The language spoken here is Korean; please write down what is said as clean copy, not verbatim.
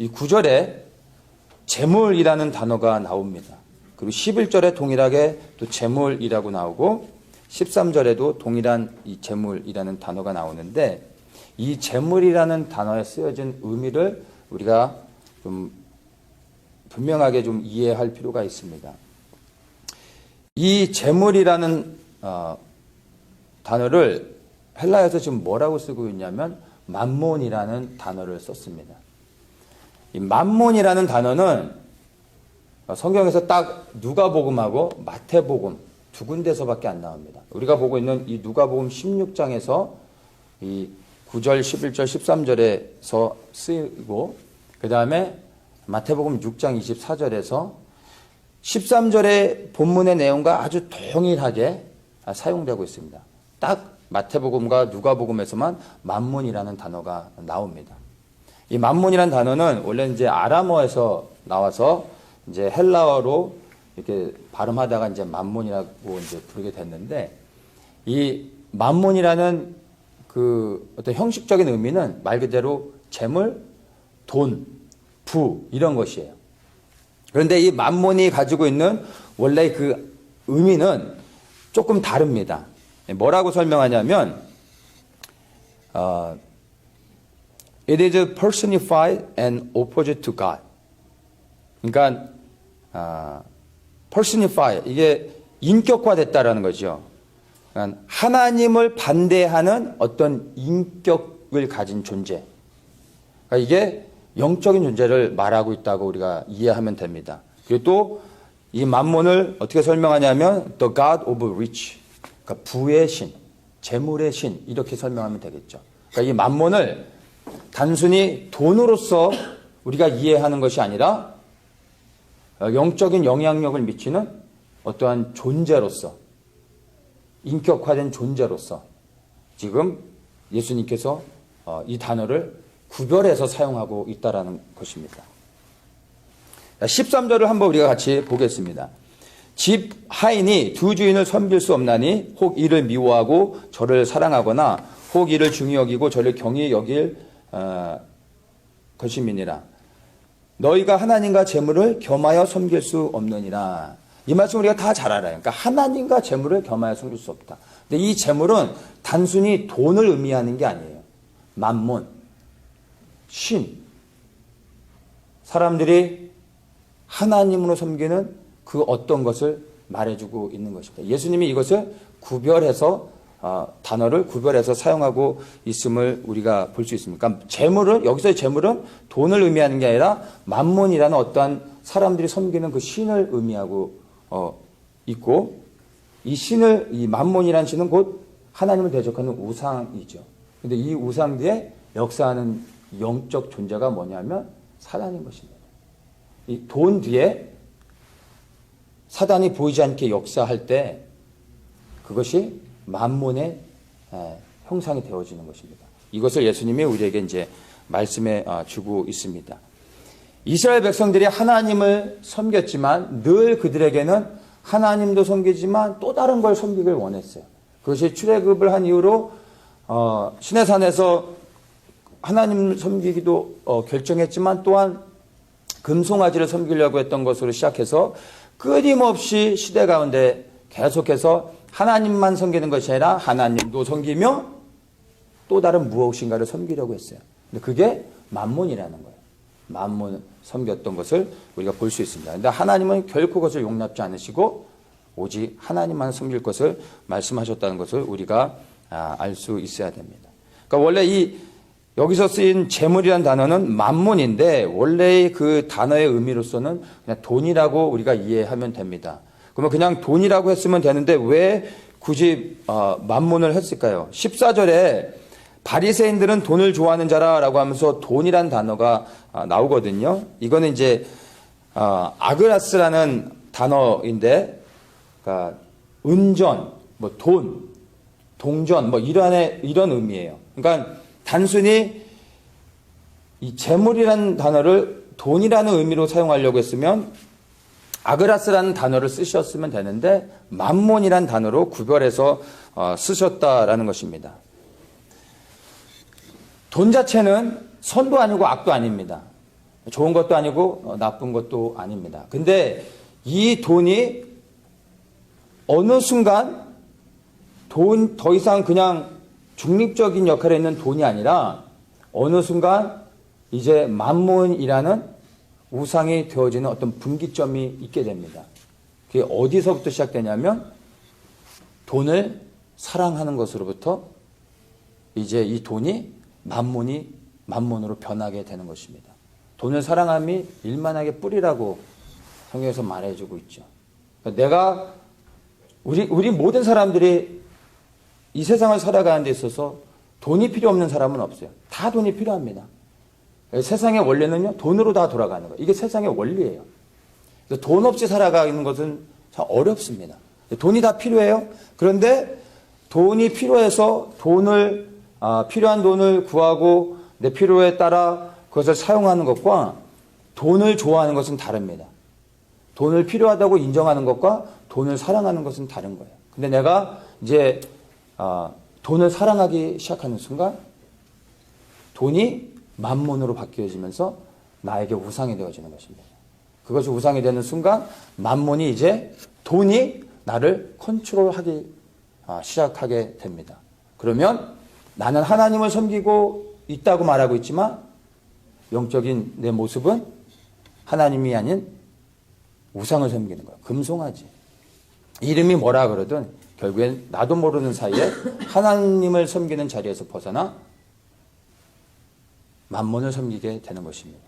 이 9절에 재물이라는 단어가 나옵니다. 그리고 11절에 동일하게 또 재물이라고 나오고 13절에도 동일한 이 재물이라는 단어가 나오는데 이 재물이라는 단어에 쓰여진 의미를 우리가 좀 분명하게 좀 이해할 필요가 있습니다. 이 재물이라는 단어를 헬라에서 지금 뭐라고 쓰고 있냐면 맘몬이라는 단어를 썼습니다. 이 맘몬이라는 단어는 성경에서 딱 누가복음하고 마태복음 두 군데서밖에 안 나옵니다. 우리가 보고 있는 이 누가복음 16장에서 이 9절, 11절, 13절에서 쓰이고 그 다음에 마태복음 6장 24절에서 13절의 본문의 내용과 아주 동일하게 사용되고 있습니다. 딱 마태복음과 누가복음에서만 맘몬이라는 단어가 나옵니다. 이 맘몬이라는 단어는 원래 이제 아람어에서 나와서 이제 헬라어로 이렇게 발음하다가 이제 맘몬이라고 이제 부르게 됐는데 이 맘몬이라는 그 어떤 형식적인 의미는 말 그대로 재물, 돈, 부 이런 것이에요. 그런데 이 맘몬이 가지고 있는 원래 그 의미는 조금 다릅니다. 뭐라고 설명하냐면 It is personified and opposite to God. 그러니까 personified 이게 인격화됐다라는 거죠. 그러니까 하나님을 반대하는 어떤 인격을 가진 존재. 그러니까 이게 영적인 존재를 말하고 있다고 우리가 이해하면 됩니다. 그리고 또 이 맘몬을 어떻게 설명하냐면 the God of rich. 그러니까 부의 신, 재물의 신 이렇게 설명하면 되겠죠. 그러니까 이 맘몬을 단순히 돈으로서 우리가 이해하는 것이 아니라 영적인 영향력을 미치는 어떠한 존재로서 인격화된 존재로서 지금 예수님께서 이 단어를 구별해서 사용하고 있다라는 것입니다. 13절을 한번 우리가 같이 보겠습니다. 집 하인이 두 주인을 섬길 수 없나니 혹 이를 미워하고 저를 사랑하거나 혹 이를 중히 여기고 저를 경히 여길 것임이니라. 너희가 하나님과 재물을 겸하여 섬길 수 없느니라. 이 말씀 우리가 다 잘 알아요. 그러니까 하나님과 재물을 겸하여 섬길 수 없다. 근데 이 재물은 단순히 돈을 의미하는 게 아니에요. 맘몬, 신. 사람들이 하나님으로 섬기는 그 어떤 것을 말해주고 있는 것입니다. 예수님이 이것을 구별해서 단어를 구별해서 사용하고 있음을 우리가 볼 수 있습니다. 그러니까 재물은 여기서의 재물은 돈을 의미하는 게 아니라 맘몬이라는 어떠한 사람들이 섬기는 그 신을 의미하고 있고 이 신을 이 맘몬이라는 신은 곧 하나님을 대적하는 우상이죠. 그런데 이 우상 뒤에 역사하는 영적 존재가 뭐냐면 사단인 것입니다. 이 돈 뒤에 사단이 보이지 않게 역사할 때 그것이 만몬의 형상이 되어지는 것입니다. 이것을 예수님이 우리에게 이제 말씀해 주고 있습니다. 이스라엘 백성들이 하나님을 섬겼지만 늘 그들에게는 하나님도 섬기지만 또 다른 걸 섬기길 원했어요. 그것이 출애굽을 한 이후로 시내산에서 하나님을 섬기기도 결정했지만 또한 금송아지를 섬기려고 했던 것으로 시작해서 끊임없이 시대 가운데 계속해서 하나님만 섬기는 것이 아니라 하나님도 섬기며 또 다른 무엇인가를 섬기려고 했어요. 근데 그게 맘몬이라는 거예요. 맘몬 섬겼던 것을 우리가 볼 수 있습니다. 근데 하나님은 결코 그것을 용납지 않으시고 오직 하나님만 섬길 것을 말씀하셨다는 것을 우리가 알 수 있어야 됩니다. 그러니까 원래 여기서 쓰인 재물이라는 단어는 맘몬인데 원래 그 단어의 의미로서는 그냥 돈이라고 우리가 이해하면 됩니다. 그러면 그냥 돈이라고 했으면 되는데 왜 굳이 맘몬을 했을까요? 14절에 바리새인들은 돈을 좋아하는 자라라고 하면서 돈이란 단어가 나오거든요. 이거는 이제 아그라스라는 단어인데, 그러니까 은전, 뭐 돈, 동전, 뭐 이런 의미예요. 그러니까 단순히 이 재물이라는 단어를 돈이라는 의미로 사용하려고 했으면 아그라스라는 단어를 쓰셨으면 되는데 맘몬이라는 단어로 구별해서 쓰셨다라는 것입니다. 돈 자체는 선도 아니고 악도 아닙니다. 좋은 것도 아니고 나쁜 것도 아닙니다. 근데 이 돈이 어느 순간 더 이상 그냥 중립적인 역할에 있는 돈이 아니라 어느 순간 이제 만몬이라는 우상이 되어지는 어떤 분기점이 있게 됩니다. 그게 어디서부터 시작되냐면 돈을 사랑하는 것으로부터 이제 이 돈이 만몬으로 변하게 되는 것입니다. 돈을 사랑함이 일만하게 뿌리라고 성경에서 말해주고 있죠. 내가 우리 모든 사람들이 이 세상을 살아가는 데 있어서 돈이 필요 없는 사람은 없어요. 다 돈이 필요합니다. 세상의 원리는요, 돈으로 다 돌아가는 거예요. 이게 세상의 원리예요. 그래서 돈 없이 살아가는 것은 참 어렵습니다. 돈이 다 필요해요. 그런데 돈이 필요해서 필요한 돈을 구하고 내 필요에 따라 그것을 사용하는 것과 돈을 좋아하는 것은 다릅니다. 돈을 필요하다고 인정하는 것과 돈을 사랑하는 것은 다른 거예요. 근데 내가 이제 돈을 사랑하기 시작하는 순간 돈이 만몬으로 바뀌어지면서 나에게 우상이 되어지는 것입니다. 그것이 우상이 되는 순간 만몬이 이제 돈이 나를 컨트롤하기 시작하게 됩니다. 그러면 나는 하나님을 섬기고 있다고 말하고 있지만 영적인 내 모습은 하나님이 아닌 우상을 섬기는 거예요. 금송아지. 이름이 뭐라 그러든 결국엔 나도 모르는 사이에 하나님을 섬기는 자리에서 벗어나 만몬을 섬기게 되는 것입니다.